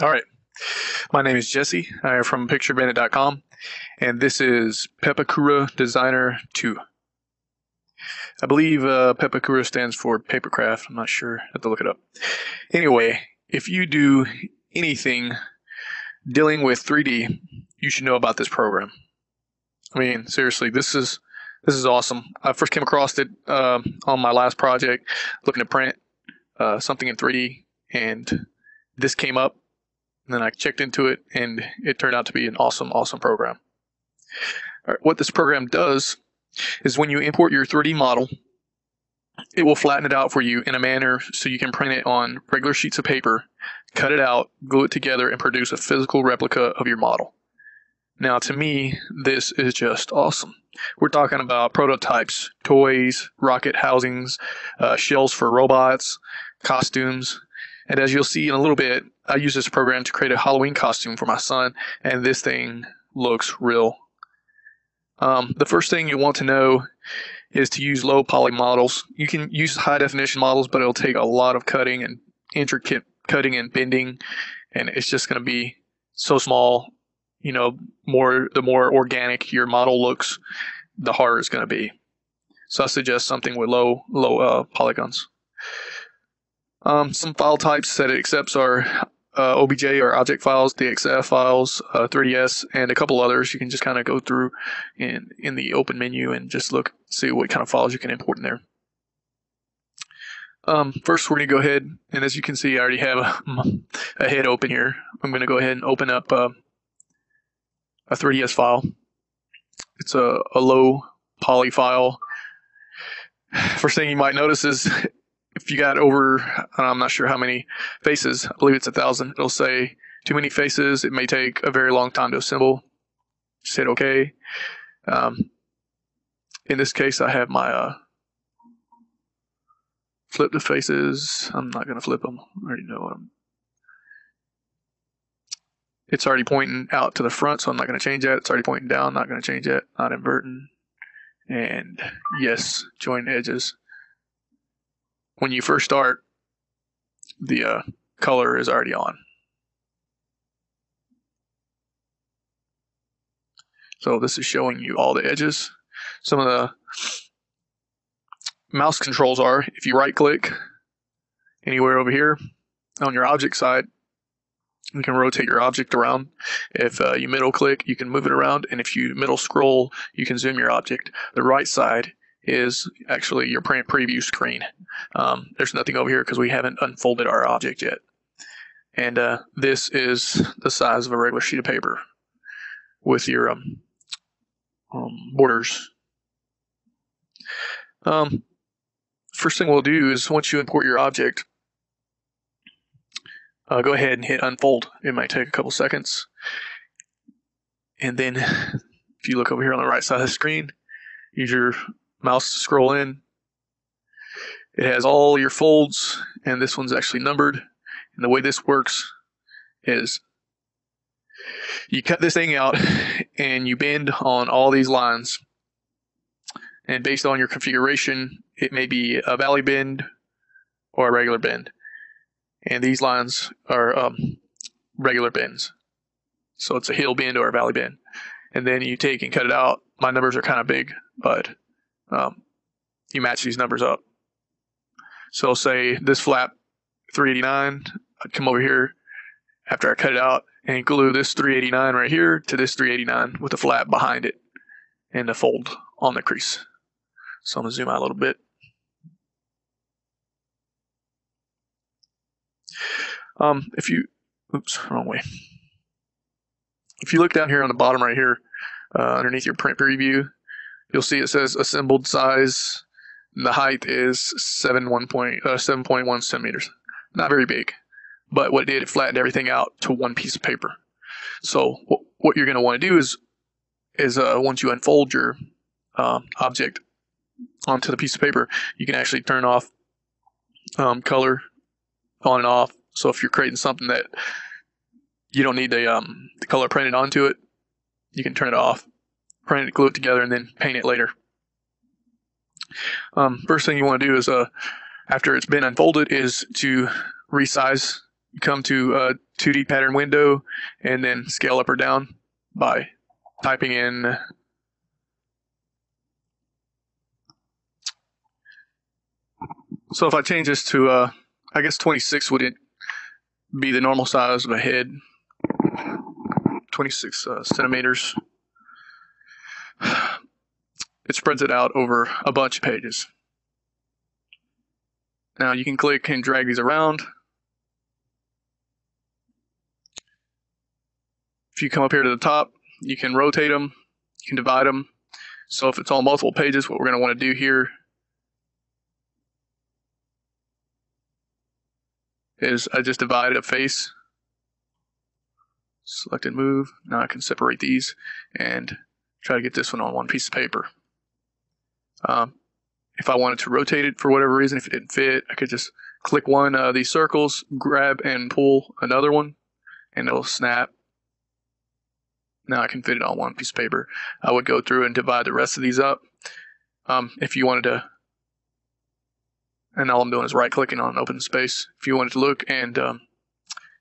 All right. My name is Jesse. I'm from picturebandit.com, and this is Pepakura Designer 2. I believe Pepakura stands for papercraft. I'm not sure. I have to look it up. Anyway, if you do anything dealing with 3D, you should know about this program. I mean, seriously, this is awesome. I first came across it on my last project, looking to print something in 3D, and this came up. And then I checked into it, and it turned out to be an awesome, awesome program. All right, what this program does is when you import your 3D model, it will flatten it out for you in a manner so you can print it on regular sheets of paper, cut it out, glue it together, and produce a physical replica of your model. Now, to me, this is just awesome. We're talking about prototypes, toys, rocket housings, shells for robots, costumes, and as you'll see in a little bit, I use this program to create a Halloween costume for my son, and this thing looks real. The first thing you want to know is to use low poly models. You can use high definition models, but it'll take a lot of cutting and intricate cutting and bending, and it's just going to be so small. You know, the more organic your model looks, the harder it's going to be. So I suggest something with low polygons. Some file types that it accepts are OBJ or object files, DXF files, 3ds, and a couple others. You can just kind of go through in the open menu and just see what kind of files you can import in there. First, we're going to go ahead, and as you can see, I already have a head open here. I'm going to go ahead and open up a 3ds file. It's a low poly file. First thing you might notice is if you got over, I'm not sure how many faces, I believe it's 1,000, it'll say too many faces. It may take a very long time to assemble. Just hit OK. In this case, I have my flip the faces. I'm not going to flip them. I already know what it's already pointing out to the front, so I'm not going to change that. It's already pointing down, not going to change that. Not inverting. And yes, join edges. When you first start, the color is already on. So this is showing you all the edges. Some of the mouse controls are, if you right click anywhere over here on your object side, you can rotate your object around. If you middle click, you can move it around. And if you middle scroll, you can zoom your object. The right side is actually your print preview screen. There's nothing over here because we haven't unfolded our object yet. And this is the size of a regular sheet of paper with your borders. First thing we'll do is once you import your object, go ahead and hit unfold. It might take a couple seconds. And then if you look over here on the right side of the screen, use your mouse to scroll in. It has all your folds, and this one's actually numbered. And the way this works is you cut this thing out and you bend on all these lines. And based on your configuration, it may be a valley bend or a regular bend. And these lines are regular bends. So it's a hill bend or a valley bend. And then you take and cut it out. My numbers are kind of big, but you match these numbers up. So say this flap 389, I'd come over here after I cut it out and glue this 389 right here to this 389 with a flap behind it and a fold on the crease. So I'm going to zoom out a little bit. Wrong way. If you look down here on the bottom right here, underneath your print preview, you'll see it says assembled size. And the height is 7.1 centimeters. Not very big, but what it did, it flattened everything out to one piece of paper. So what you're going to want to do is once you unfold your object onto the piece of paper, you can actually turn off color on and off. So if you're creating something that you don't need the color printed onto it, you can turn it off, print it, glue it together, and then paint it later. First thing you want to do is after it's been unfolded is to resize. You come to 2D pattern window and then scale up or down by typing in so if I change this to I guess 26 would it be the normal size of a head, 26 centimeters. It spreads it out over a bunch of pages. Now you can click and drag these around. If you come up here to the top, you can rotate them, you can divide them. So if it's on multiple pages, what we're going to want to do here is I just divided a face, select and move. Now I can separate these and try to get this one on one piece of paper. If I wanted to rotate it for whatever reason, if it didn't fit, I could just click one of these circles, grab and pull another one, and it'll snap. Now I can fit it on one piece of paper. I would go through and divide the rest of these up. If you wanted to, and all I'm doing is right clicking on open space. If you wanted to look and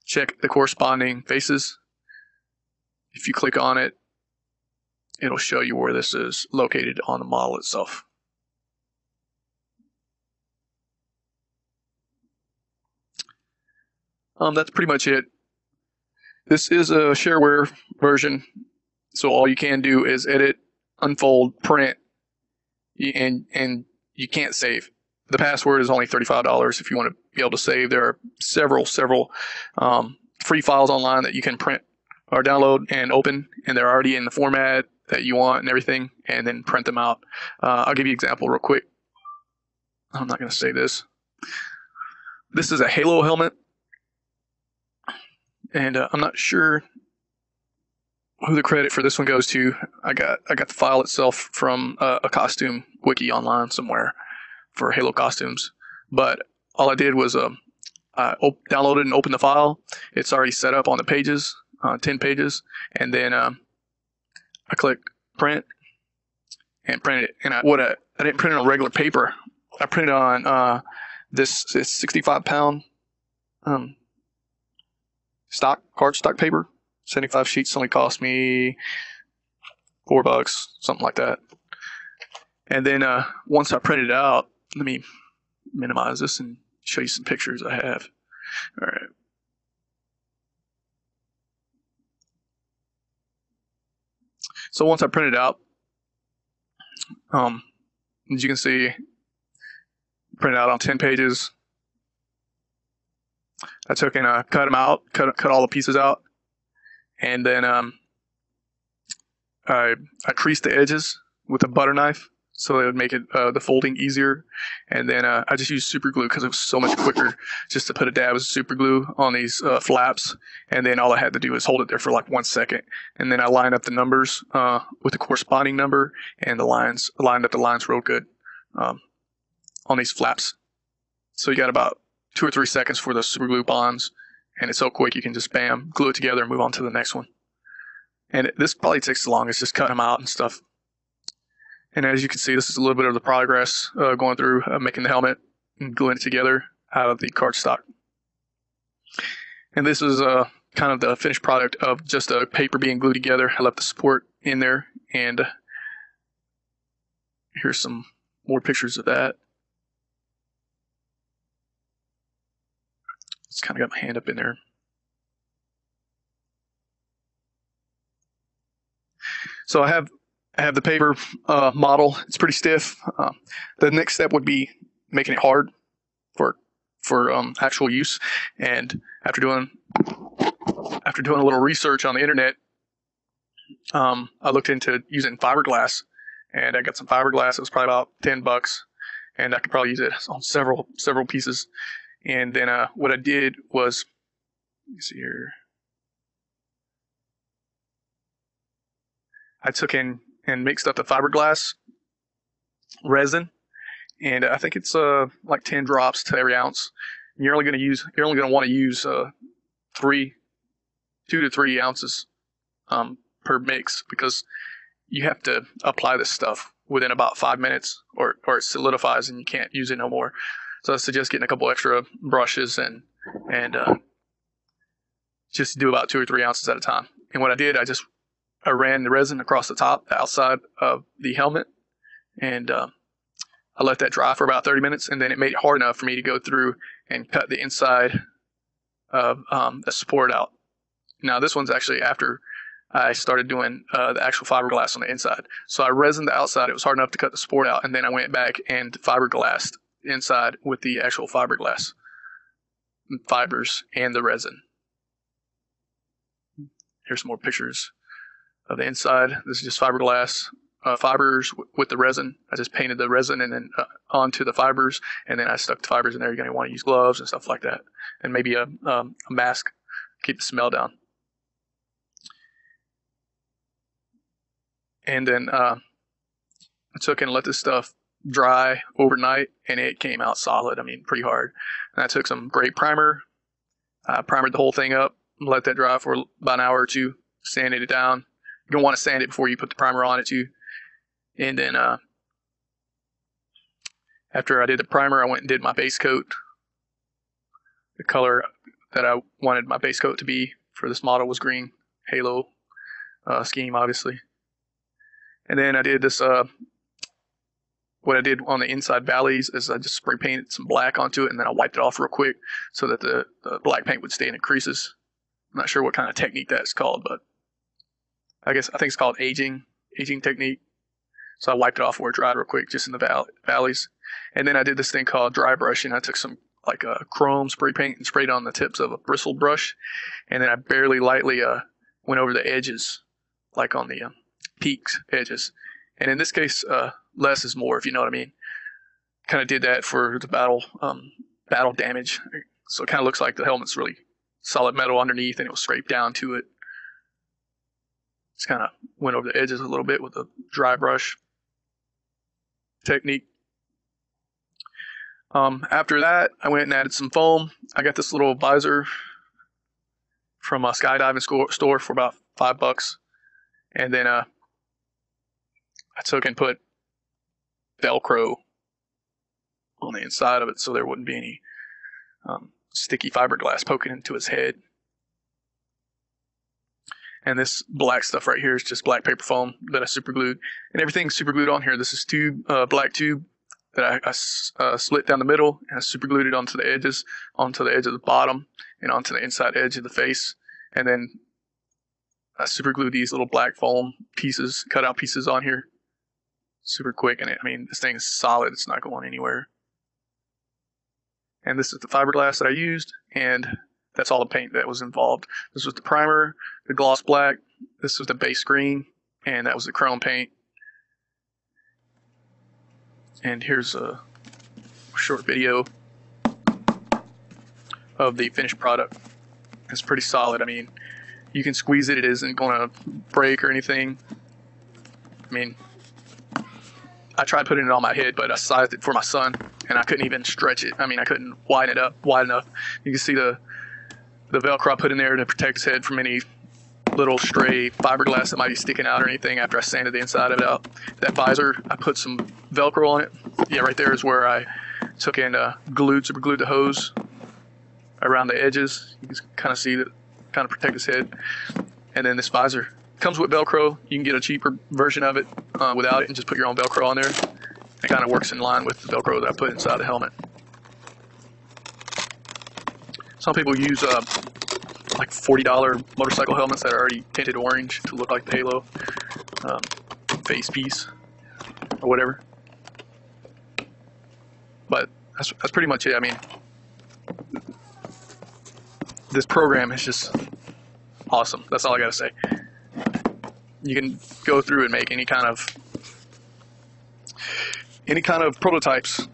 check the corresponding faces, if you click on it, it'll show you where this is located on the model itself. That's pretty much it. This is a shareware version, so all you can do is edit, unfold, print, and you can't save. The password is only $35 if you want to be able to save. There are several free files online that you can print or download and open, and they're already in the format that you want and everything, and then print them out. I'll give you an example real quick. I'm not going to say this. This is a Halo helmet. And I'm not sure who the credit for this one goes to. I got the file itself from a costume wiki online somewhere for Halo costumes. But all I did was I downloaded and opened the file. It's already set up on the pages, 10 pages. And then I clicked print and printed it. And I didn't print it on regular paper. I printed on this 65-pound cardstock paper. 75 sheets only cost me $4, something like that. And then once I printed it out, let me minimize this and show you some pictures I have. All right. So once I printed it out, as you can see, printed out on 10 pages. I took and cut them out, cut all the pieces out, and then I creased the edges with a butter knife so it would make it the folding easier. And then I just used super glue because it was so much quicker just to put a dab of super glue on these flaps, and then all I had to do was hold it there for like 1 second, and then I lined up the numbers with the corresponding number and the lines, lined up the lines real good on these flaps. So you got about 2 or 3 seconds for the super glue bonds, and it's so quick you can just bam, glue it together and move on to the next one. And this probably takes the longest, just cut them out and stuff. And as you can see, this is a little bit of the progress going through making the helmet and gluing it together out of the cardstock. And this is kind of the finished product of just a paper being glued together. I left the support in there, and here's some more pictures of that. Just kind of got my hand up in there. So I have the paper model. It's pretty stiff. The next step would be making it hard for actual use. And after doing a little research on the internet, I looked into using fiberglass, and I got some fiberglass. It was probably about $10, and I could probably use it on several pieces. And then what I did was, let me see here. I took in and mixed up the fiberglass resin, and I think it's like 10 drops to every ounce. And you're only going to want to use 2 to 3 ounces per mix, because you have to apply this stuff within about 5 minutes, or it solidifies and you can't use it no more. So I suggest getting a couple extra brushes and just do about 2 or 3 ounces at a time. And what I did, I ran the resin across the top, the outside of the helmet, and I let that dry for about 30 minutes, and then it made it hard enough for me to go through and cut the inside of the support out. Now this one's actually after I started doing the actual fiberglass on the inside. So I resined the outside. It was hard enough to cut the support out, and then I went back and fiberglassed inside with the actual fiberglass fibers and the resin. Here's some more pictures of the inside. This is just fiberglass fibers with the resin. I just painted the resin and then onto the fibers, and then I stuck the fibers in there. You're going to want to use gloves and stuff like that, and maybe a mask, keep the smell down. And then I took and let this stuff dry overnight, and it came out solid. I mean, pretty hard. And I took some gray primer, primered the whole thing up, let that dry for about an hour or two, sanded it down. You don't want to sand it before you put the primer on it too. And then after I did the primer, I went and did my base coat. The color that I wanted my base coat to be for this model was green, halo scheme, obviously. And then I did this, what I did on the inside valleys is I just spray painted some black onto it, and then I wiped it off real quick so that the black paint would stay in the creases. I'm not sure what kind of technique that's called, but I think it's called aging technique. So I wiped it off where it dried real quick, just in the valleys. And then I did this thing called dry brushing. I took some like a chrome spray paint and sprayed on the tips of a bristle brush, and then I barely lightly went over the edges, like on the peaks edges. And in this case, less is more, if you know what I mean. Kind of did that for the battle damage. So it kind of looks like the helmet's really solid metal underneath, and it was scraped down to it. Just kind of went over the edges a little bit with a dry brush technique. After that, I went and added some foam. I got this little visor from a skydiving store for about $5. And then I took and put Velcro on the inside of it so there wouldn't be any sticky fiberglass poking into his head. And this black stuff right here is just black paper foam that I super glued. And everything's super glued on here. This is black tube that I split down the middle, and I super glued it onto the edge of the bottom, and onto the inside edge of the face. And then I super glued these little black foam pieces, cut out pieces on here. Super quick, and I mean, this thing is solid. It's not going anywhere. And this is the fiberglass that I used, and that's all the paint that was involved. This was the primer, the gloss black, this was the base green, and that was the chrome paint. And here's a short video of the finished product. It's pretty solid. I mean, you can squeeze it. It isn't going to break or anything. I mean, I tried putting it on my head, but I sized it for my son, and I couldn't even stretch it. I mean, I couldn't widen it up wide enough. You can see the Velcro I put in there to protect his head from any little stray fiberglass that might be sticking out or anything after I sanded the inside of it out. That visor, I put some Velcro on it. Yeah, right there is where I took and super glued the hose around the edges. You can kind of see that, kind of protect his head. And then this visor comes with Velcro. You can get a cheaper version of it without it and just put your own Velcro on there. It kind of works in line with the Velcro that I put inside the helmet. Some people use like $40 motorcycle helmets that are already tinted orange to look like the Halo face piece or whatever. But that's pretty much it. I mean, this program is just awesome. That's all I gotta say. You can go through and make any kind of prototypes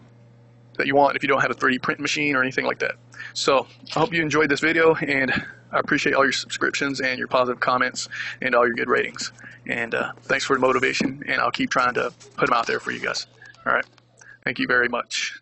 that you want if you don't have a 3D print machine or anything like that. So I hope you enjoyed this video, and I appreciate all your subscriptions and your positive comments and all your good ratings. And thanks for the motivation, and I'll keep trying to put them out there for you guys. All right. Thank you very much.